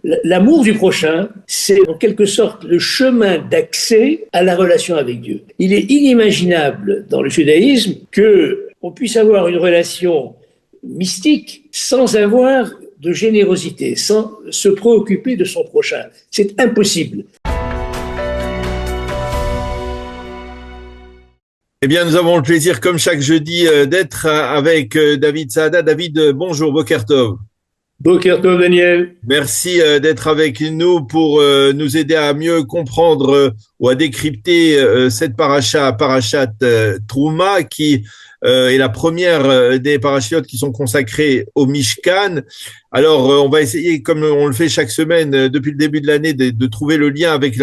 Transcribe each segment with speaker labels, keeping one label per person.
Speaker 1: L'amour du prochain, c'est en quelque sorte le chemin d'accès à la relation avec Dieu. Il est inimaginable dans le judaïsme qu'on puisse avoir une relation mystique sans avoir de générosité, sans se préoccuper de son prochain. C'est impossible.
Speaker 2: Eh bien, nous avons le plaisir, comme chaque jeudi, d'être avec David Saada. David, bonjour, Boker Tov.
Speaker 1: Boker Tov, Daniel.
Speaker 2: Merci d'être avec nous pour nous aider à mieux comprendre ou à décrypter cette parachat Trouma, qui est la première des parachiotes qui sont consacrées au Mishkan. Alors, on va essayer, comme on le fait chaque semaine depuis le début de l'année, de trouver le lien avec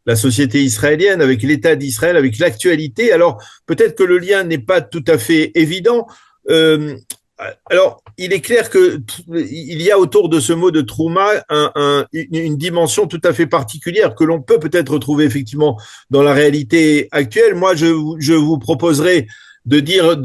Speaker 2: la société israélienne, avec l'État d'Israël, avec l'actualité. Alors, peut-être que le lien n'est pas tout à fait évident. Alors, il est clair que il y a autour de ce mot de Trouma une dimension tout à fait particulière que l'on peut peut-être retrouver effectivement dans la réalité actuelle. Moi, je vous proposerai de dire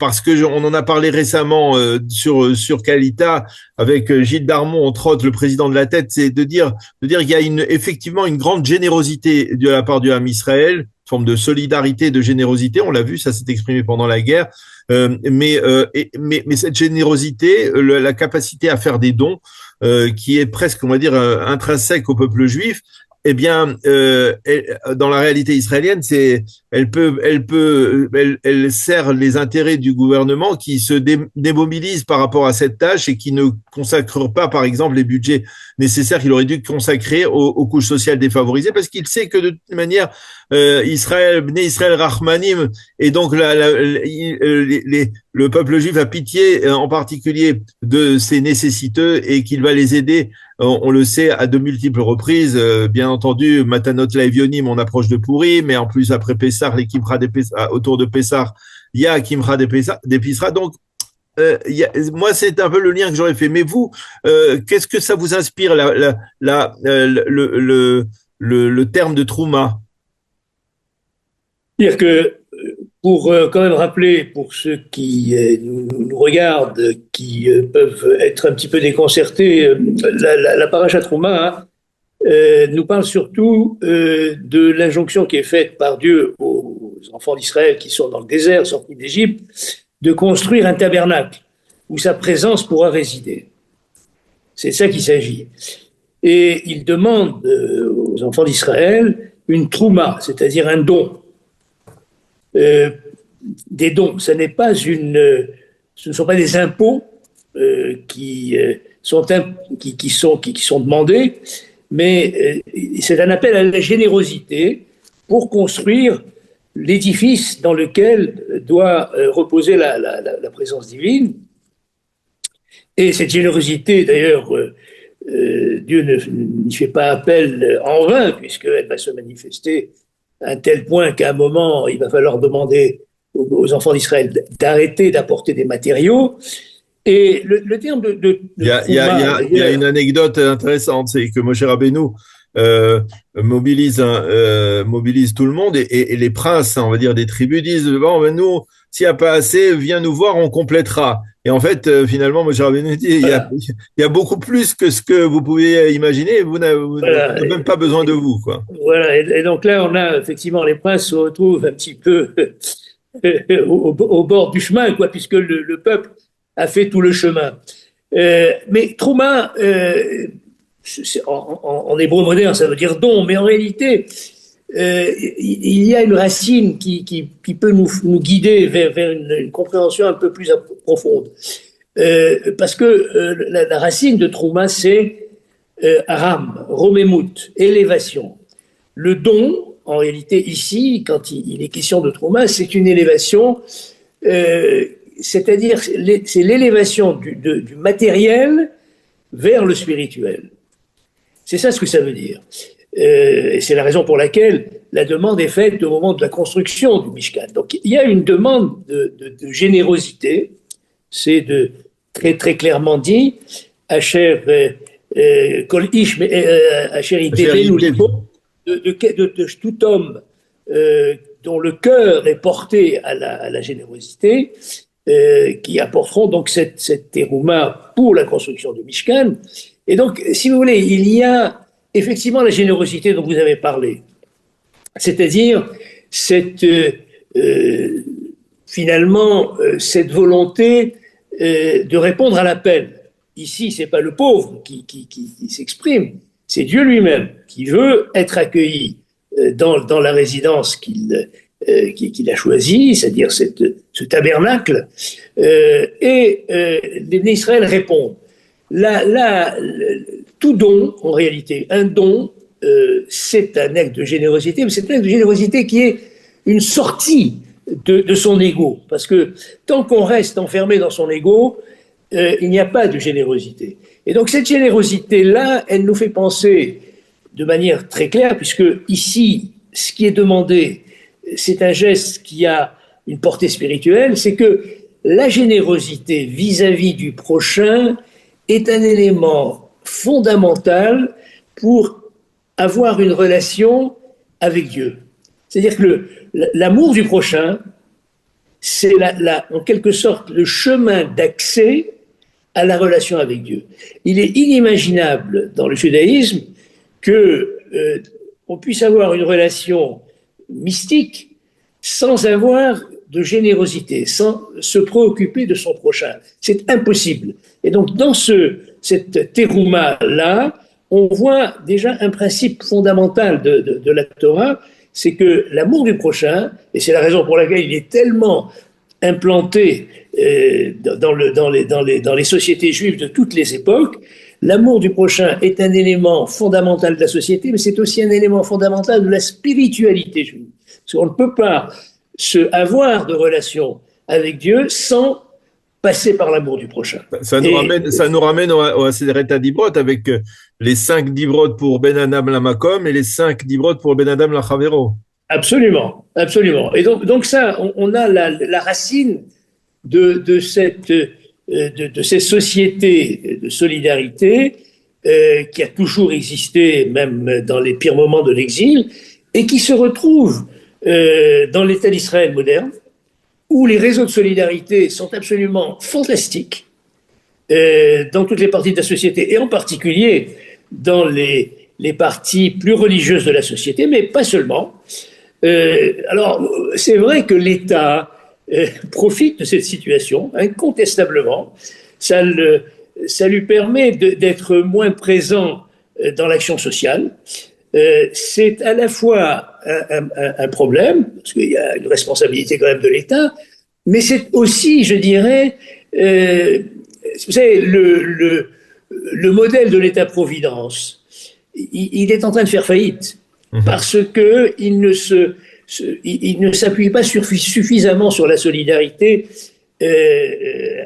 Speaker 2: parce que on en a parlé récemment sur Kalita avec Gilles Darmon, entre autres, le président de la tête, c'est de dire qu'il y a effectivement une grande générosité de la part du Ham Israël, une forme de solidarité, de générosité. On l'a vu, ça s'est exprimé pendant la guerre. Mais cette générosité, la capacité à faire des dons, qui est presque, on va dire, intrinsèque au peuple juif, eh bien, dans la réalité israélienne, elle sert les intérêts du gouvernement qui se démobilise par rapport à cette tâche et qui ne consacre pas, par exemple, les budgets nécessaires qu'il aurait dû consacrer aux couches sociales défavorisées, parce qu'il sait que de toute manière, Bnei Israël Rachmanim, et donc le peuple juif a pitié, en particulier de ces nécessiteux, et qu'il va les aider. On le sait à de multiples reprises, bien entendu, Matanot Laevionim, on approche de Pourim, mais en plus après Pessah, les Kimra autour de Pessah, il y a Kimra d'Episra. Donc, moi, c'est un peu le lien que j'aurais fait. Mais vous, qu'est-ce que ça vous inspire, le terme de Trouma?
Speaker 1: C'est-à-dire que pour quand même rappeler, pour ceux qui nous regardent, qui peuvent être un petit peu déconcertés, la parashat Trouma nous parle surtout de l'injonction qui est faite par Dieu aux enfants d'Israël qui sont dans le désert, sortis d'Égypte, de construire un tabernacle où sa présence pourra résider. C'est de ça qu'il s'agit. Et il demande aux enfants d'Israël une trouma, c'est-à-dire un don. Des dons, ce ne sont pas des impôts qui sont demandés, mais c'est un appel à la générosité pour construire l'édifice dans lequel doit reposer la présence divine. Et cette générosité, d'ailleurs, Dieu n'y fait pas appel en vain, puisqu'elle va se manifester à un tel point qu'à un moment, il va falloir demander aux enfants d'Israël d'arrêter d'apporter des matériaux. Et le terme de
Speaker 2: il y a une anecdote intéressante, c'est que Moshe Rabbeinu mobilise tout le monde et les princes, on va dire, des tribus disent bon, ben nous, s'il n'y a pas assez, viens nous voir, on complétera. Et en fait, finalement, Moshe Rabbeinu dit voilà. il y a beaucoup plus que ce que vous pouvez imaginer. Vous n'avez même pas besoin de vous, quoi.
Speaker 1: Voilà. Et donc là, on a effectivement les princes se retrouvent un petit peu au bord du chemin, quoi, puisque le peuple a fait tout le chemin. Mais Trouma, en hébreu moderne, ça veut dire don, mais en réalité, il y a une racine qui peut nous guider vers une compréhension un peu plus profonde. Parce que la racine de Trouma, c'est Aram, Romemut, élévation. Le don, en réalité, ici, quand il est question de Trouma, c'est une élévation, c'est-à-dire c'est l'élévation du matériel vers le spirituel. C'est ça ce que ça veut dire. Et c'est la raison pour laquelle la demande est faite au moment de la construction du Mishkan. Donc il y a une demande de générosité, c'est très très clairement dit, Asher Kol Ish Asher Idebenu Libo, de tout homme dont le cœur est porté à la générosité, qui apporteront donc cette terouma pour la construction du Mishkan. Et donc, si vous voulez, il y a effectivement la générosité dont vous avez parlé, c'est-à-dire cette, finalement, cette volonté de répondre à l'appel. Ici, c'est pas le pauvre qui s'exprime, c'est Dieu lui-même qui veut être accueilli dans la résidence qu'il a choisie, c'est-à-dire ce tabernacle, et les Israël répondent. Tout don, en réalité, un don, c'est un acte de générosité, mais c'est un acte de générosité qui est une sortie de son ego. Parce que tant qu'on reste enfermé dans son ego, il n'y a pas de générosité. Et donc cette générosité-là, elle nous fait penser de manière très claire, puisque ici, ce qui est demandé, c'est un geste qui a une portée spirituelle, c'est que la générosité vis-à-vis du prochain est un élément fondamental pour avoir une relation avec Dieu. C'est-à-dire que l'amour du prochain, c'est en quelque sorte le chemin d'accès à la relation avec Dieu. Il est inimaginable dans le judaïsme que on puisse avoir une relation mystique sans avoir de générosité, sans se préoccuper de son prochain. C'est impossible. Et donc, dans cette terouma-là, on voit déjà un principe fondamental de la Torah, c'est que l'amour du prochain, et c'est la raison pour laquelle il est tellement implanté dans les sociétés juives de toutes les époques, l'amour du prochain est un élément fondamental de la société, mais c'est aussi un élément fondamental de la spiritualité juive. Parce qu'on ne peut pas avoir de relation avec Dieu sans passer par l'amour du prochain.
Speaker 2: Ça nous ramène au Aseret Dibrot avec les 5 Dibrot pour Ben Adam Lamakom et les 5 Dibrot pour Ben Adam Lachavero.
Speaker 1: Absolument, absolument. Et donc ça, on a la racine de cette société de solidarité qui a toujours existé, même dans les pires moments de l'exil, et qui se retrouve dans l'État d'Israël moderne, où les réseaux de solidarité sont absolument fantastiques dans toutes les parties de la société, et en particulier dans les parties plus religieuses de la société, mais pas seulement. Alors, c'est vrai que l'État profite de cette situation, incontestablement. Ça lui permet d'être moins présent dans l'action sociale. C'est à la fois un problème, parce qu'il y a une responsabilité quand même de l'État, mais c'est aussi, je dirais, vous savez, le modèle de l'État-providence, il est en train de faire faillite, parce qu'il ne s'appuie pas suffisamment sur la solidarité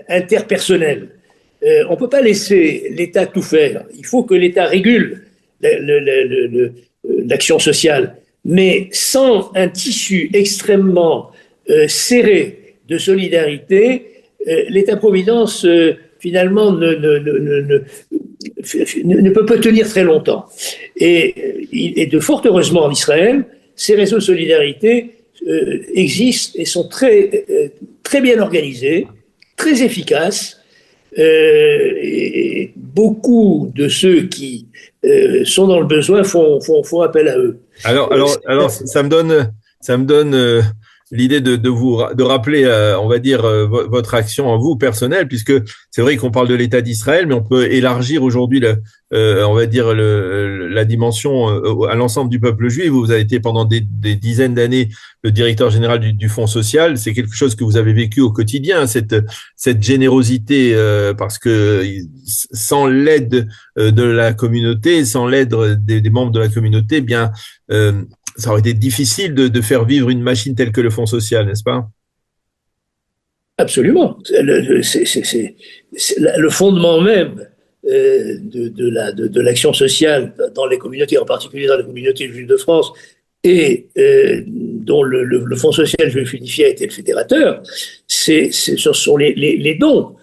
Speaker 1: interpersonnelle. On ne peut pas laisser l'État tout faire. Il faut que l'État régule l'action sociale. Mais sans un tissu extrêmement serré de solidarité, l'État-providence, finalement, ne peut pas tenir très longtemps. Et de fort heureusement en Israël, ces réseaux de solidarité existent et sont très bien organisés, très efficaces. Et beaucoup de ceux qui sont dans le besoin font appel à eux.
Speaker 2: Alors, ça me donne l'idée de rappeler, on va dire, votre action en vous personnelle, puisque c'est vrai qu'on parle de l'État d'Israël, mais on peut élargir aujourd'hui, on va dire, la dimension à l'ensemble du peuple juif. Vous avez été pendant des dizaines d'années le directeur général du Fonds social. C'est quelque chose que vous avez vécu au quotidien, cette générosité, parce que sans l'aide de la communauté, sans l'aide des membres de la communauté, eh bien, ça aurait été difficile de faire vivre une machine telle que le Fonds social, n'est-ce pas?
Speaker 1: Absolument. C'est le fondement même de l'action sociale dans les communautés, en particulier dans les communautés juives de France, et dont le Fonds social juif unifié a été le fédérateur. Ce sont les dons.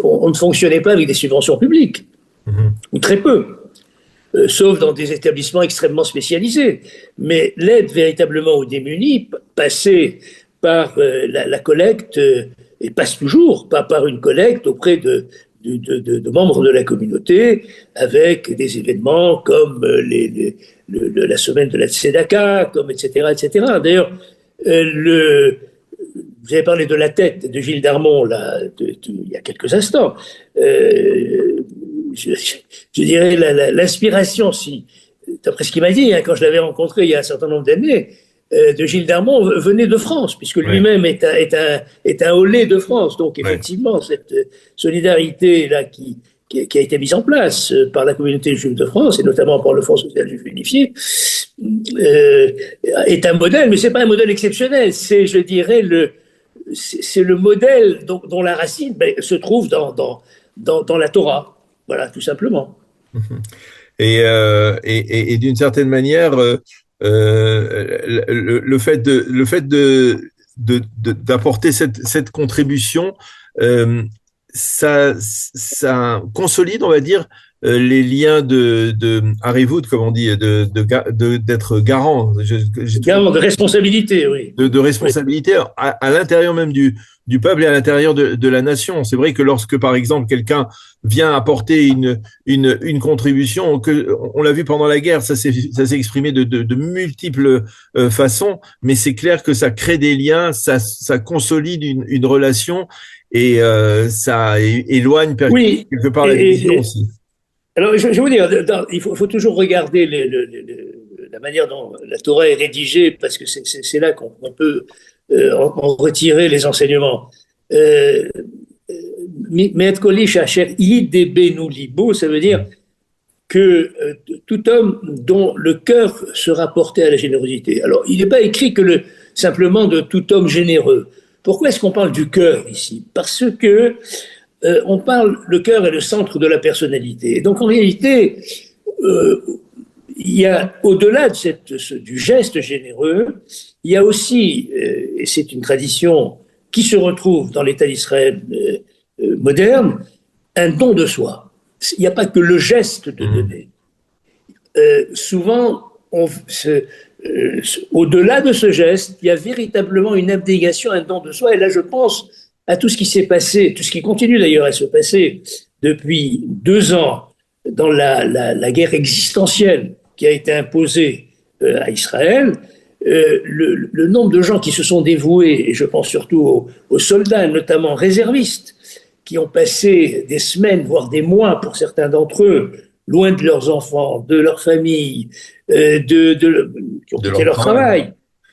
Speaker 1: On ne fonctionnait pas avec des subventions publiques, ou très peu. Sauf dans des établissements extrêmement spécialisés. Mais l'aide véritablement aux démunis passait par la collecte, et passe toujours par une collecte auprès de membres de la communauté, avec des événements comme la semaine de la Tzedaka, comme etc. etc. D'ailleurs, vous avez parlé de la tête de Gilles Darmon là, il y a quelques instants. Je dirais l'inspiration, si, d'après ce qu'il m'a dit, hein, quand je l'avais rencontré il y a un certain nombre d'années, de Gilles Darmon venait de France, puisque lui-même est un Olé de France. Donc effectivement, cette solidarité-là qui a été mise en place par la communauté juive de France, et notamment par le Fonds social juif unifié, est un modèle, mais c'est pas un modèle exceptionnel. C'est, je dirais, c'est le modèle dont la racine se trouve dans la Torah. Voilà, tout simplement.
Speaker 2: Et d'une certaine manière, le fait d'apporter cette contribution, ça consolide, on va dire, les liens de Harivut, comme on dit, d'être garant.
Speaker 1: Garant de responsabilité, oui.
Speaker 2: De responsabilité à l'intérieur même du peuple et à l'intérieur de la nation. C'est vrai que lorsque, par exemple, quelqu'un vient apporter une contribution, on l'a vu pendant la guerre, ça s'est exprimé de multiples façons, mais c'est clair que ça crée des liens, ça consolide une relation et ça éloigne quelque part la division aussi.
Speaker 1: Alors, je vais vous dire, il faut toujours regarder la manière dont la Torah est rédigée, parce que c'est là qu'on peut en retirer les enseignements. Me'et kolish asher yidebenu libo, ça veut dire que tout homme dont le cœur sera porté à la générosité. Alors, il n'est pas écrit que simplement de tout homme généreux. Pourquoi est-ce qu'on parle du cœur ici? Parce que on parle, le cœur est le centre de la personnalité. Et donc en réalité, il y a au-delà du geste généreux, il y a aussi, et c'est une tradition qui se retrouve dans l'État d'Israël moderne, un don de soi. Il n'y a pas que le geste de donner. Souvent, au-delà de ce geste, il y a véritablement une abnégation, un don de soi. Et là, je pense à tout ce qui s'est passé, tout ce qui continue d'ailleurs à se passer depuis 2 ans dans la guerre existentielle qui a été imposée à Israël. Le nombre de gens qui se sont dévoués, et je pense surtout aux soldats, notamment réservistes, qui ont passé des semaines, voire des mois pour certains d'entre eux, loin de leurs enfants, de leur famille, qui ont quitté leur travail,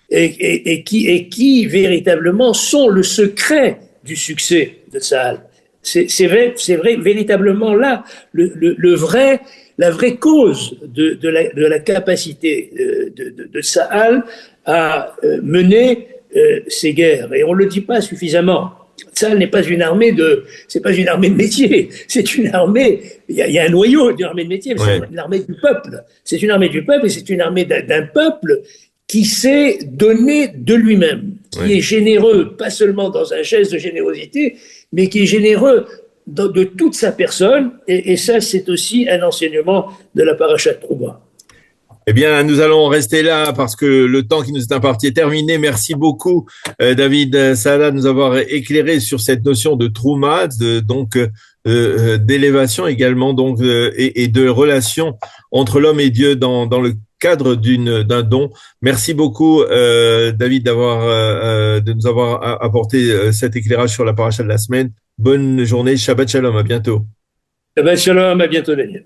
Speaker 1: et qui véritablement sont le secret du succès de Tsahal. C'est vrai, véritablement là, la vraie cause de la capacité de Tsahal à mener ces guerres. Et on ne le dit pas suffisamment. Tsahal n'est pas une armée de métier. C'est une armée. Il y a un noyau d'une armée de métier, mais c'est une armée du peuple. C'est une armée du peuple et c'est une armée d'un peuple qui sait donner de lui-même, qui est généreux, pas seulement dans un geste de générosité, mais qui est généreux de toute sa personne. Et ça, c'est aussi un enseignement de la Parashat Trouma.
Speaker 2: Eh bien, nous allons rester là parce que le temps qui nous est imparti est terminé. Merci beaucoup, David Saada, de nous avoir éclairé sur cette notion de Trouma, d'élévation également, donc, et de relation entre l'homme et Dieu dans le cadre d'un don. Merci beaucoup, David, de nous avoir apporté cet éclairage sur la paracha de la semaine. Bonne journée, Shabbat Shalom, à bientôt.
Speaker 1: Shabbat Shalom, à bientôt, Daniel.